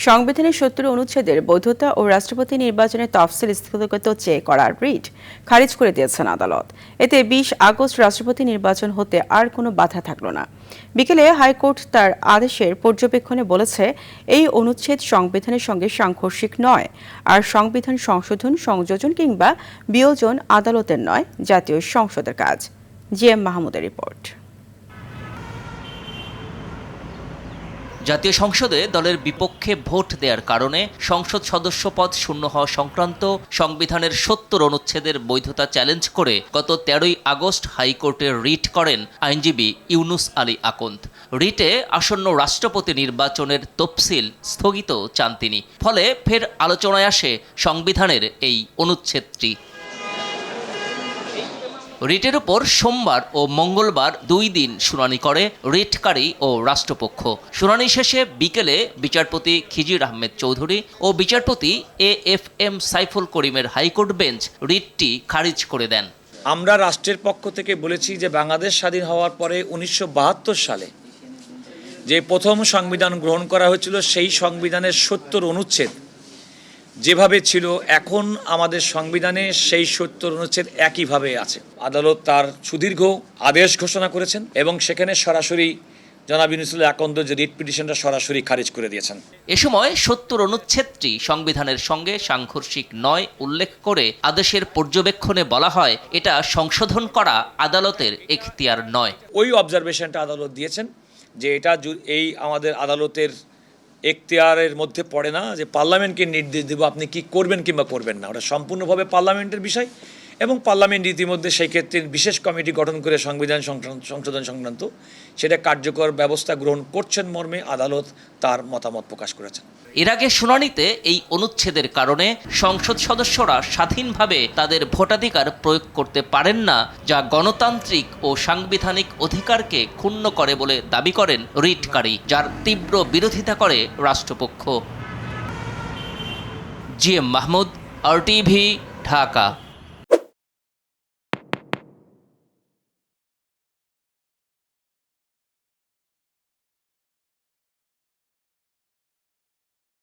সংবিধানের ৭০ অনুচ্ছেদের বৈধতা ও রাষ্ট্রপতি নির্বাচনের তফসিল স্থগিত চেয়ে করা রিট খারিজ করে দিয়েছেন আদালত। এতে ২০ আগস্ট রাষ্ট্রপতি নির্বাচন হতে আর কোনো বাধা থাকল না। বিকেলে হাইকোর্ট তার আদেশের পর্যবেক্ষণে বলেছে, এই অনুচ্ছেদ সংবিধানের সঙ্গে সাংঘর্ষিক নয়, আর সংবিধান সংশোধন, সংযোজন কিংবা বিয়োজন আদালতের নয়, জাতীয় সংসদের কাজ। জিএম মাহমুদের রিপোর্ট। জাতীয় সংসদে দলের বিপক্ষে ভোট দেওয়ার কারণে সংসদ সদস্য পদ শূন্য হওয়া সংক্রান্ত সংবিধানের ৭০ অনুচ্ছেদের বৈধতা চ্যালেঞ্জ করে গত ১৩ই আগস্ট হাইকোর্টে রিট করেন আইনজীবী ইউনুস আলী আকন্দ। রিটে আসন্ন রাষ্ট্রপতি নির্বাচনের তফসিল স্থগিত চান তিনি। ফলে ফের আলোচনায় আসে সংবিধানের এই অনুচ্ছেদটি। রিটের উপর সোমবার ও মঙ্গলবার ২ দিন শুনানি করে রিটকারী ও রাষ্ট্রপক্ষ। শুনানি শেষে বিকেলে বিচারপতি খিজির আহমেদ চৌধুরী ও বিচারপতি AFM সাইফুল করিমের হাইকোর্ট বেঞ্চ রিটটি খারিজ করে দেন। আমরা রাষ্ট্রের পক্ষ থেকে বলেছি যে বাংলাদেশ স্বাধীন হওয়ার পরে ১৯৭২ সালে যে প্রথম সংবিধান গ্রহণ করা হয়েছিল, সেই সংবিধানের ৭০ অনুচ্ছেদ যেভাবে ছিল এখন আমাদের সংবিধানে সেই ৭০ অনুচ্ছেদ একইভাবে আছে। আদালত তার সুদীর্ঘ আদেশ ঘোষণা করেছেন এবং সেখানে সরাসরি জনাব ইউনুস আলী আকন্দ যে রিট পিটিশনটা সরাসরি খারিজ করে দিয়েছেন। এ সময় ৭০ অনুচ্ছেদটি সংবিধানের সঙ্গে সাংঘর্ষিক নয় উল্লেখ করে আদেশের পর্যবেক্ষণে বলা হয়, এটা সংশোধন করা আদালতের এখতিয়ার নয়। ওই অবজারভেশনটা আদালত দিয়েছেন যে এটা এই আমাদের আদালতের এখতিয়ারের মধ্যে পড়ে না, যে পার্লামেন্টকে নির্দেশ দেব আপনি কি করবেন কিংবা করবেন না। ওটা সম্পূর্ণভাবে পার্লামেন্টের বিষয় এবং পার্লামেন্ট ইতিমধ্যে সেই ক্ষেত্রে বিশেষ কমিটি গঠন করে সংবিধান সংশোধন সংক্রান্ত সেটা কার্যকর ব্যবস্থা গ্রহণ করছেন মর্মে আদালত তার মতামত প্রকাশ করেছেন। এর আগে শুনানিতে এই অনুচ্ছেদের কারণে সংসদ সদস্যরা স্বাধীনভাবে তাদের ভোটাধিকার প্রয়োগ করতে পারেন না, যা গণতান্ত্রিক ও সাংবিধানিক অধিকারকে ক্ষুণ্ণ করে বলে দাবি করেন রিটকারী, যার তীব্র বিরোধিতা করে রাষ্ট্রপক্ষ। GM Mahmud, RTV, Dhaka.